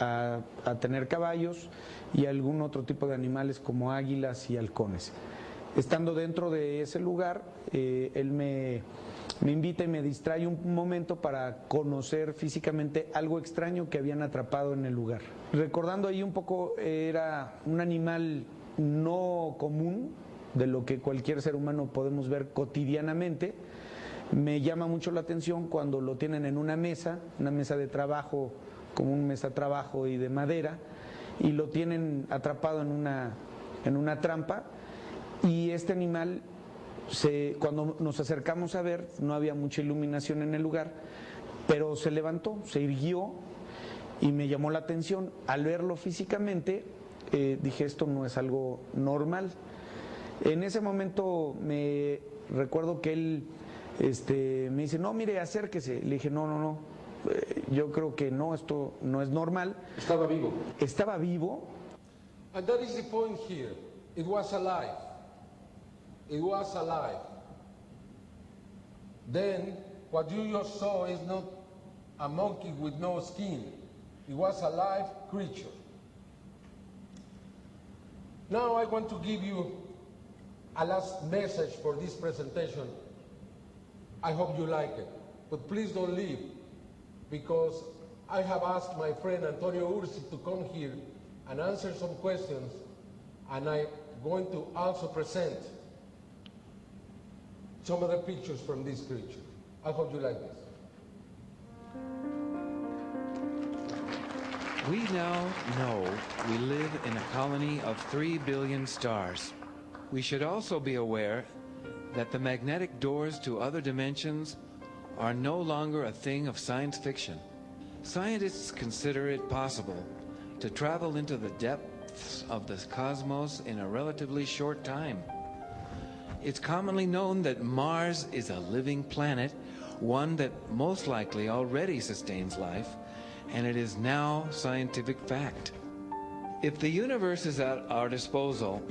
a tener caballos y algún otro tipo de animales como águilas y halcones. Estando dentro de ese lugar, él me invita y me distrae un momento para conocer físicamente algo extraño que habían atrapado en el lugar. Recordando ahí un poco, era un animal no común, de lo que cualquier ser humano podemos ver cotidianamente. Me llama mucho la atención cuando lo tienen en una mesa de trabajo, como una mesa de trabajo y de madera, y lo tienen atrapado en una trampa, y este animal, cuando nos acercamos a ver, no había mucha iluminación en el lugar, pero se levantó, se irguió y me llamó la atención. Al verlo físicamente, dije, esto no es algo normal. En ese momento me recuerdo que él me dice, no, mire, acérquese. Le dije, no, yo creo que no, esto no es normal. Estaba vivo. Estaba vivo. And that is the point here. It was alive. It was alive. Then, what you just saw is not a monkey with no skin. It was a live creature. Now I want to give you a last message for this presentation. I hope you like it, but please don't leave, because I have asked my friend Antonio Ursi to come here and answer some questions, and I'm going to also present some of the pictures from this creature. I hope you like this. We now know we live in a colony of 3 billion stars. We should also be aware that the magnetic doors to other dimensions are no longer a thing of science fiction. Scientists consider it possible to travel into the depths of the cosmos in a relatively short time. It's commonly known that Mars is a living planet, one that most likely already sustains life, and it is now scientific fact. If the universe is at our disposal,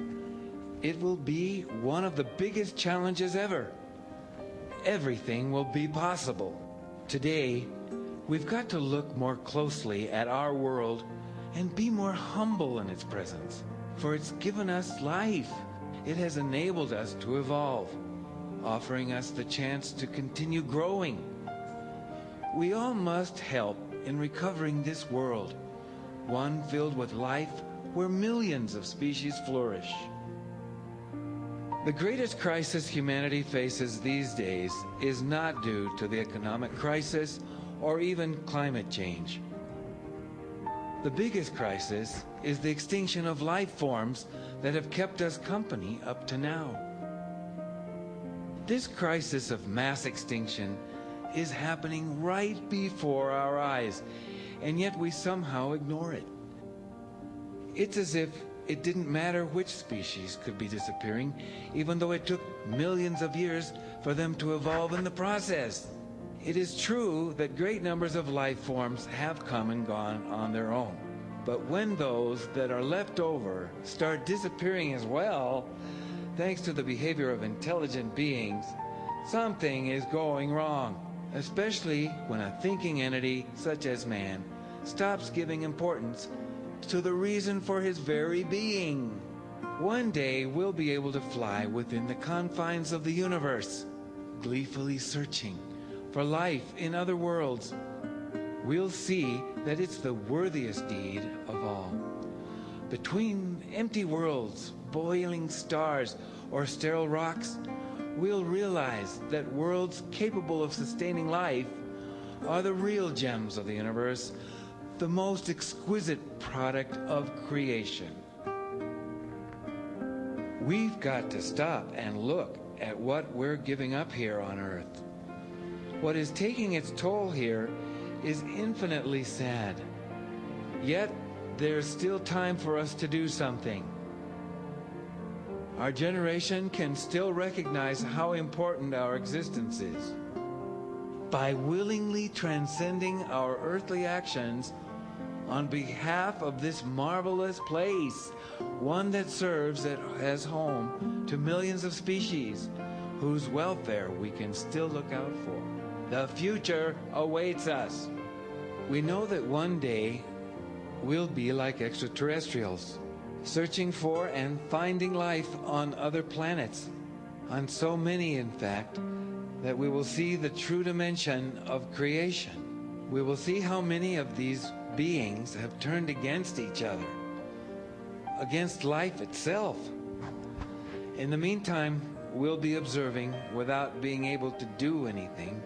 it will be one of the biggest challenges ever. Everything will be possible. Today, we've got to look more closely at our world and be more humble in its presence, for it's given us life. It has enabled us to evolve, offering us the chance to continue growing. We all must help in recovering this world, one filled with life where millions of species flourish. The greatest crisis humanity faces these days is not due to the economic crisis or even climate change. The biggest crisis is the extinction of life forms that have kept us company up to now. This crisis of mass extinction is happening right before our eyes, and yet we somehow ignore it. It's as if it didn't matter which species could be disappearing, even though it took millions of years for them to evolve in the process. It is true that great numbers of life forms have come and gone on their own. But when those that are left over start disappearing as well, thanks to the behavior of intelligent beings, something is going wrong, especially when a thinking entity such as man stops giving importance to the reason for his very being. One day we'll be able to fly within the confines of the universe, gleefully searching for life in other worlds. We'll see that it's the worthiest deed of all. Between empty worlds, boiling stars, or sterile rocks, we'll realize that worlds capable of sustaining life are the real gems of the universe, the most exquisite product of creation. We've got to stop and look at what we're giving up here on Earth. What is taking its toll here is infinitely sad. Yet, there's still time for us to do something. Our generation can still recognize how important our existence is. By willingly transcending our earthly actions on behalf of this marvelous place, one that serves as home to millions of species, whose welfare we can still look out for. The future awaits us. We know that one day we'll be like extraterrestrials, searching for and finding life on other planets, on so many, in fact, that we will see the true dimension of creation. We will see how many of these beings have turned against each other, against life itself. In the meantime, we'll be observing without being able to do anything,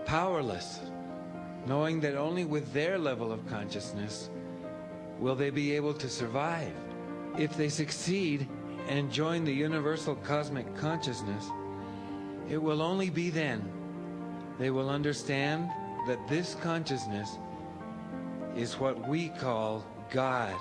powerless, knowing that only with their level of consciousness will they be able to survive. If they succeed and join the universal cosmic consciousness, it will only be then they will understand that this consciousness is what we call God.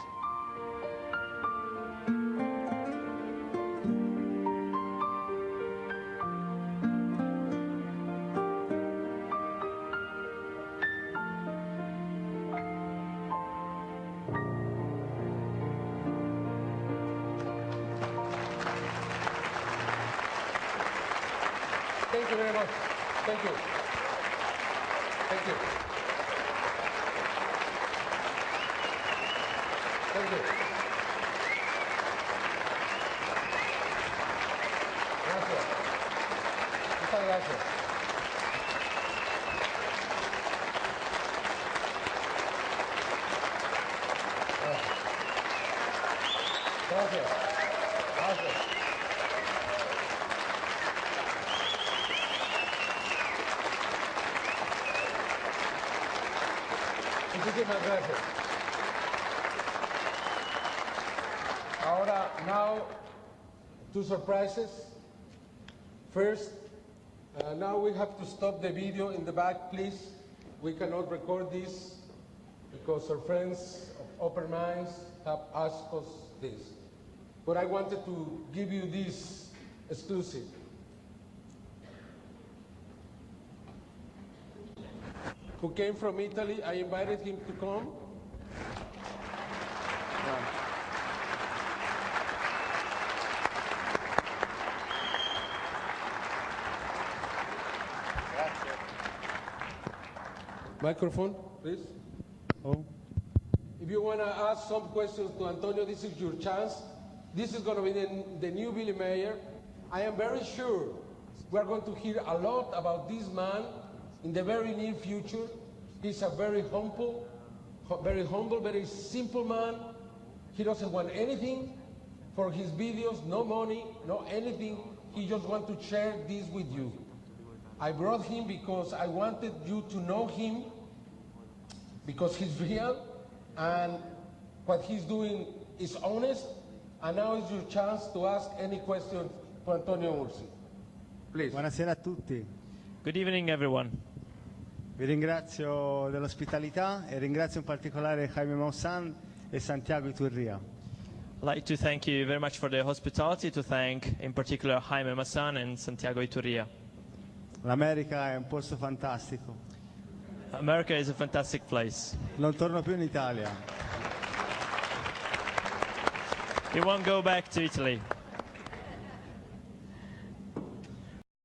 Thank you very much. Thank you. Thank you. Thank you. Gracias. Muchas gracias. Gracias. Gracias. Muchísimas gracias. Ahora, now, two surprises. First, now we have to stop the video in the back, please. We cannot record this because our friends of Open Minds have asked us this. But I wanted to give you this exclusive. Who came from Italy. I invited him to come. Microphone, please. Oh. If you want to ask some questions to Antonio, this is your chance. This is going to be the new Billy Mayer. I am very sure we are going to hear a lot about this man in the very near future. He's a very humble, very simple man. He doesn't want anything for his videos, no money, no anything. He just wants to share this with you. I brought him because I wanted you to know him, because he's real and what he's doing is honest. And now is your chance to ask any question to Antonio Ursi. Please. Buonasera a tutti. Good evening, everyone. Vi ringrazio dell'ospitalità e ringrazio in particolare Jaime Maussan e Santiago Iturria. I'd like to thank you very much for the hospitality, to thank in particular Jaime Maussan and Santiago Iturria. L'America è un posto fantastico. America is a fantastic place. Non torno più in Italia. We won't go back to Italy.